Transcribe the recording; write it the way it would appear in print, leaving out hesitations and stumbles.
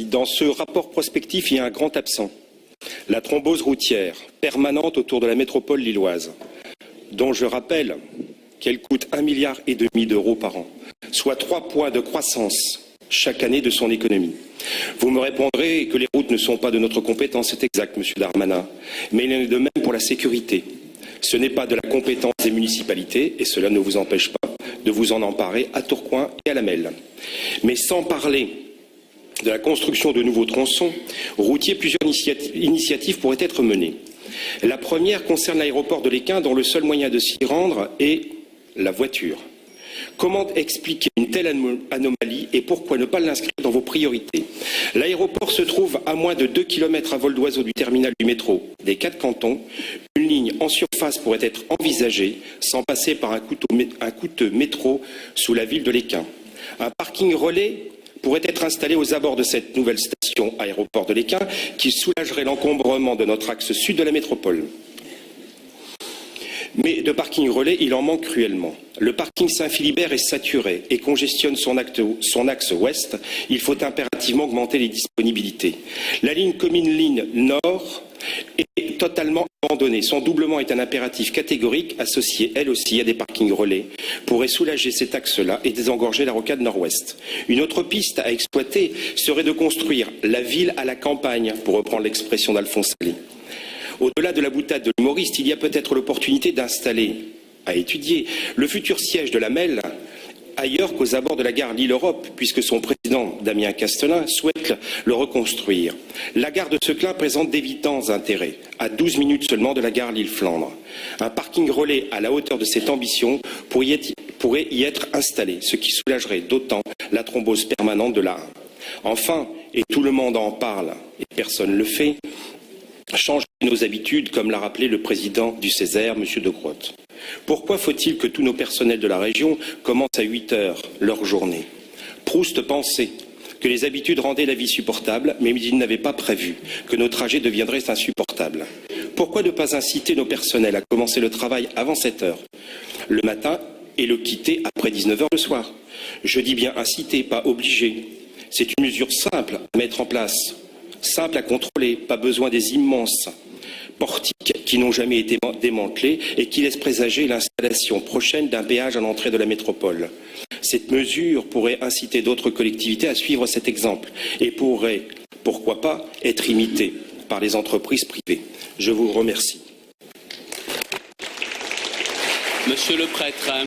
Dans ce rapport prospectif, il y a un grand absent. La thrombose routière permanente autour de la métropole lilloise, dont je rappelle qu'elle coûte 1,5 milliard d'euros par an, soit 3 points de croissance chaque année de son économie. Vous me répondrez que les routes ne sont pas de notre compétence, c'est exact, Monsieur Darmanin, mais il en est de même pour la sécurité. Ce n'est pas de la compétence des municipalités et cela ne vous empêche pas de vous en emparer à Tourcoing et à la Melle. Mais sans parler de la construction de nouveaux tronçons routiers, plusieurs initiatives pourraient être menées. La première concerne l'aéroport de l'Équin, dont le seul moyen de s'y rendre est la voiture. Comment expliquer une telle anomalie et pourquoi ne pas l'inscrire dans vos priorités? L'aéroport se trouve à moins de 2 km à vol d'oiseau du terminal du métro des 4 cantons. Une ligne en surface pourrait être envisagée sans passer par un coûteux métro sous la ville de l'Équin. Un parking relais pourrait être installé aux abords de cette nouvelle station aéroport de l'Équin qui soulagerait l'encombrement de notre axe sud de la métropole. Mais de parking relais, il en manque cruellement. Le parking Saint-Philibert est saturé et congestionne son axe ouest. Il faut impérativement augmenter les disponibilités. La ligne commune ligne nord est totalement abandonnée. Son doublement est un impératif catégorique associé, elle aussi, à des parkings relais, pourrait soulager cet axe-là et désengorger la rocade nord-ouest. Une autre piste à exploiter serait de construire la ville à la campagne, pour reprendre l'expression d'Alphonse Allais. Au-delà de la boutade de l'humoriste, il y a peut-être l'opportunité d'installer, à étudier, le futur siège de la Melle ailleurs qu'aux abords de la gare Lille-Europe, puisque son président, Damien Castelin, souhaite le reconstruire. La gare de Seclin présente d'évidents intérêts, à 12 minutes seulement de la gare Lille-Flandre. Un parking relais à la hauteur de cette ambition pourrait y être installé, ce qui soulagerait d'autant la thrombose permanente de l'A1. Enfin, et tout le monde en parle et personne ne le fait, changer nos habitudes, comme l'a rappelé le président du Césaire, M. De Groot. Pourquoi faut-il que tous nos personnels de la région commencent à 8 heures leur journée? Proust pensait que les habitudes rendaient la vie supportable, mais il n'avait pas prévu que nos trajets deviendraient insupportables. Pourquoi ne pas inciter nos personnels à commencer le travail avant 7 heures le matin et le quitter après 19 heures le soir? Je dis bien inciter, pas obliger. C'est une mesure simple à mettre en place, simple à contrôler, pas besoin des immenses portiques qui n'ont jamais été démantelés et qui laissent présager l'installation prochaine d'un péage à l'entrée de la métropole. Cette mesure pourrait inciter d'autres collectivités à suivre cet exemple et pourrait, pourquoi pas, être imitée par les entreprises privées. Je vous remercie. Monsieur le prêtre.